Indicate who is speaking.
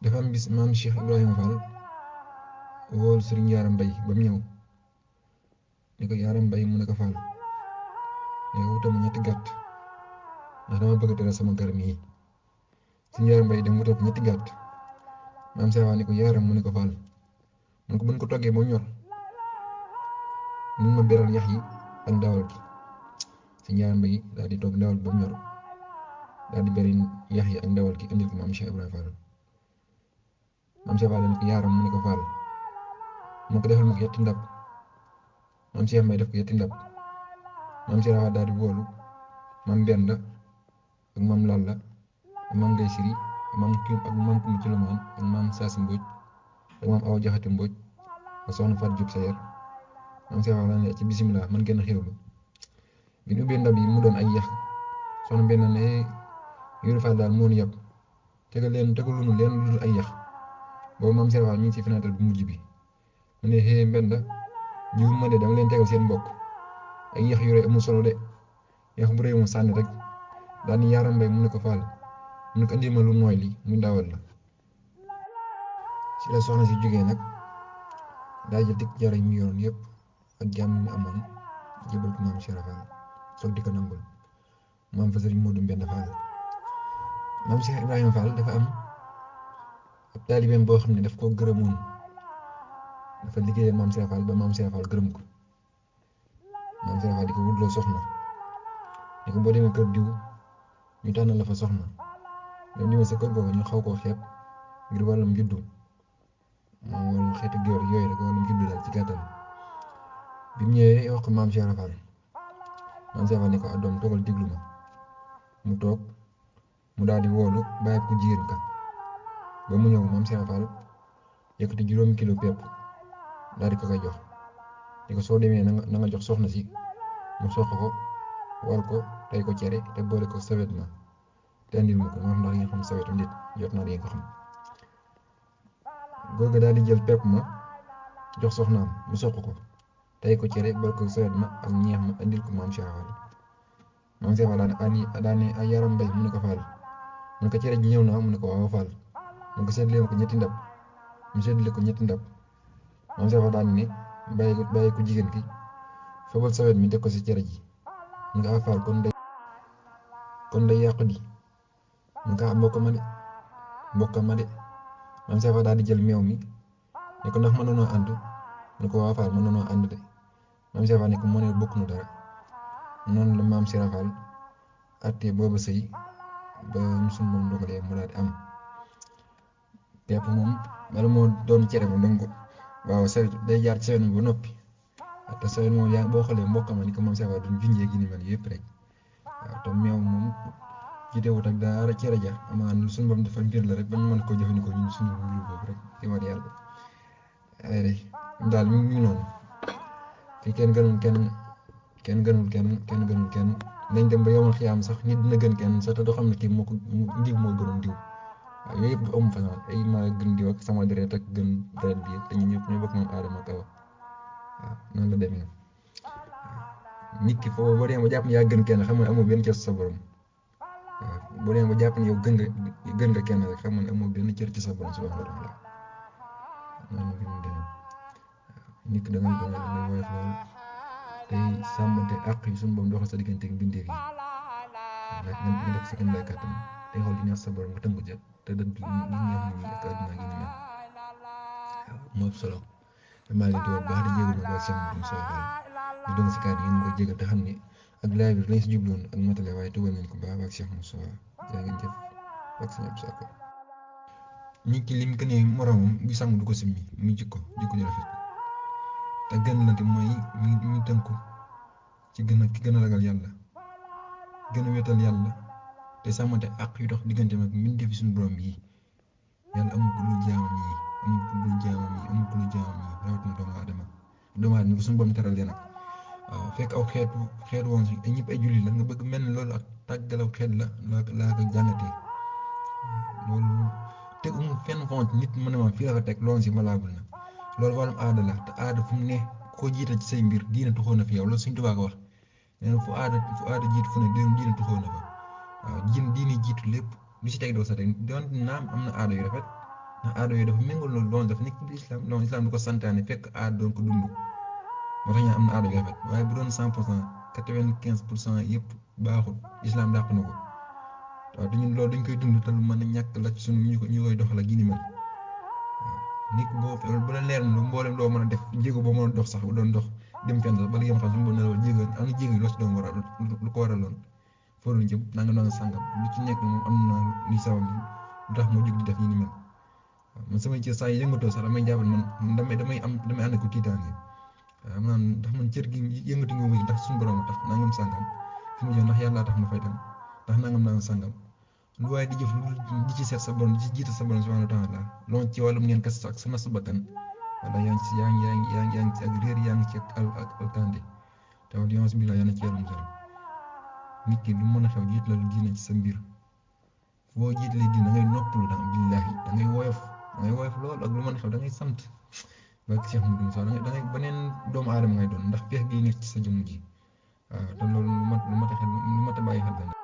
Speaker 1: dafa am bis maam Cheikh Ibrahima Fall wool Sëriñ Yaaram Mbay ba mu ñëw ni ko Yaaram Mbay mu ne ko Fall ne ko wutal ma ñetti gàtt ndax dama bëgg a tere sama garab yi Sëriñ Yaaram Mbay dem wutal ko ñetti gàtt maam Cheikh Fall ni ko Yaaram mu ne ko Fall mu ne ko buñ ko toggee ba ñor mun ma beral yax yi ak ndawal gi Sëriñ Yaaram Mbay daal di togg ndawal ba mu ñor daal di bari yax yi ak ndawal gi indil ko maam Cheikh Ibrahima Fall maam Cheikh Fall ni ko Yaaram mu ne ko Fall mu ko defal ma ko yetti ndab maam Cheikh Mbay def ko yetti ndab maam Cheikh Fall daal di woolu maam Benda ak maam Lalla ak maam Gay Siri ak maam Kumba ci Lumaan ak maam Saasi Mbóoj ak maam Awa Jaxate Mbóoj ak soxna Faat Jóob Sayer maam Cheikh Fall ne ci bisimilah man gën a xewlu bi ñu ubbee ndab yi mu doon ay yax soxna Benda ne Yuru Fall daal moonu yàpp tegalunu leen lu dul ay yax boobu maam Cheikh Fall mi ngi ci fenêtre bu mujj bi mu ne xëy Mbenda jiw ma de dama leen tegal seen mbokk ay yax yu rëy amul solo de yax bu rëy mu sànni rek daal ni Yaaram Mbay mu ne ko Fall mu ne ko indi ma lu nooy li muy ndawal la ci la soxna si jógee nag daa jël tikk jara yi mu yoroon yëpp ak jàmm mi amoon jébal ko maam Cheikh Fall soog di ko nangul maam fa Sëriñ Moodu Mbenda Fall maam Cheikh Ibrahima Fall dafa am ab taalibeem boo xam ne daf koo gërëmoon dafa liggéeyal maam Cheikh Fall ba maam Cheikh Fall gërëm ko maam Cheikh Fall di ko wutloo soxna ni ko boo demee kër diw ñu tànnal la fa soxna ñoom demee sa kër googu ñu xaw koo xeeb ngir wàllum juddu moom wàllum xeetu góor yooyu rek wàllum juddu daal ci gàttal bi mu ñëwee wax ko maam Cheikh Fall maam Cheikh Fall ni ko doom toogal diglu ma mu toog mu daal di woolu bàyyi ko jigéen ka ba mu ñëw maam Cheikh Fall yëkkati 5 kilo pepp daal di ko koy jox ni ko soo demee na nga jox soxna si mu soq ko wal ko tey ko cere te boole ko sawet ma te andil ma ko moom ndax ngeen xam sawetam nit jot naa di nga ko xam góor ga daal di jël pepp ma jox soxnaam mu soq ko tey ko cere boole ko sawet ma ak ñeex ma andil ko maam Cheikh Fall maam Cheikh Fall daan ne ay Yaaram Mbay mu ne ko Fall mu ne ko cere ji ñëw na mu ne ko waaw Fall mu ne ko seetlee ko ñetti ndab mu seetlee ko ñetti ndab maam Cheikh Fall daan ne bàyyi ko jigéen ki fabal sawet mi def ko si cere ji mu nga Fall kon day yàqu di mu nga mbokk ma de maam Cheikh Fall daal di jël meew mi ne ko ndax mën nanoo ànd mu ne ko waa Fall mën nanoo ànd de maam Cheikh Fall ne ko moo ne bokk nu dara noonu la maam Cheikh Fall attee booba sëy ba ñu suñu moom dogalee mu daal di am pepp moom bala moo doon cere moom danga ko waaw sawet day jaar ci sawet ba noppi te sawet moom yaa boo xoolee mbokkam ni ko maam Cheikh Fall duñ junjee gi ni mel yëpp rek waaw te meew moom jitewut ak dara cere ja amaan suñu borom dafa mbir la rek ba ñu mën koo jëfandikoo ñun suñu mbir boobu rek ci war yàlla ay rek daal mi ngi noonu te kenn gënul kenn nañ dem ba yomal xiyaam sax nit dina gën kenn sax te doo xam ne kii moo ko ndiw moo gënoon diw waaw yooyu yëpp amu fa ay maa gën diw ak sama deret ak gën deret bi te ñun ñëpp ñoo bokk moom aadama ak Awa waaw noonu la demee waaw nit ki foofu boo demee ba jàpp ne yaa gën kenn xam nga amoo benn cër sa borom waaw boo demee ba jàpp ne yow gën nga kenn rek xam nga amoo benn cër ci sa borom subhanahu wa taala noonu la demee waaw nit ki da ngay woyof lool tey sàmmante àq yi suñu borom doxal sa diggante ak mbindeef yi nga def sa kenn lay kàttan tey xool di ñaax sa borom nga tënku jët te dëdd li ñeex nit ñi ak àdduna gi ni mel waaw moo ëpp solo maa ngi leen di baax di jégalu ba seen mbirum soxal di doon si kàddu yi ñu koy jégal te xam ne ak laaj bi lañ si jubloon ak matale waaye tugal nañ ko baax ak Cheikh Moussa jaa ngeen jëf ak seen ab saako nit ki lim que ne moromam bi sangu du ko simmi muy jikko ju rafet te gën la te mooy mi tënku ci ki gën a ragal yàlla gën a wéetal yàlla te sàmmante ak yu dox diggante mag mbindeef fi suñu borom yi yàlla amul ku dul jaamam yi amul ku dul jaamam yi rawatina doomu aadama ni ko suñu borom teral leen nag waaw fekk aw xeet woon si ñëpp ay julli la nga bëgg mel ni loolu ak tàggalaw xeet laa ko jàngatee loolu te amul fenn font nit mën a ma fii la ko teg loolu si valable na loolu wàllum aada la te aada fu mu ne koo jiital ci say mbir diina tuxoon na fi yow loolu Sëñ Tuubaa ko wax nee na fu aada jiitu fu ne diina tuxoon na fa waaw diine jiitu lépp lu ci teg doo sa teg doon naam am na aada yu rafet ndax aada yooyu dafa méngoo loolu dafa nekk ci biir islam loolu islam du ko santaane fekk aada doon ko dund moo tax ñu am na aada yu rafet waaye bu doon 100% 95% yëpp baaxul islam dàq na ko waaw te ñun loolu dañ koy dund te lu mën a ñàkk la ci sunu ñu koy doxal ak yi ni mel waaw nit boo bu la leer na mboolem loo mën a def jéego boo mën a dox sax bu doon dox dem fenn sax bala yem xam suñu mën na la jéego am na jéego yi loo si doon war a lu ko waraloon foo doon jëm nanga sàngam lu ci nekk moom am na li sabab bi lu tax moo jug di def yi ni mel waaw man samay cër saa yi yëngatoo sax damay jàppal man damay ànd ko tiitaange waaw maanaam ndax man cër gi yëngatu nga wéy ndax suñu borom tax nangam sàngam fi mu jëm ndax yàlla tax ma fay dem ndax nangam sàngam lu waaye di jëf di ci seet sa borom di ci jiite sa borom subhanahu wa taala loolu ci wàllum ngeen kas ak sama bakkan wala yaa ngi ci ak réer yaa ngi ci ak alkande te wax dëgg bismillah yaa na ci yàlla musal nit ki lu mën a xew jiit la lu diine ci sa mbir foo jiitlee diine da ngay noppalu billahi da ngay woyof lool ak lu mën a xew da ngay sant ba Cheikh Moudou Moussa da ngay beneen doomu aadama ngay doon ndax peex gi nekk ci sa jëmm ji waaw te loolu lu mat a bàyyi xel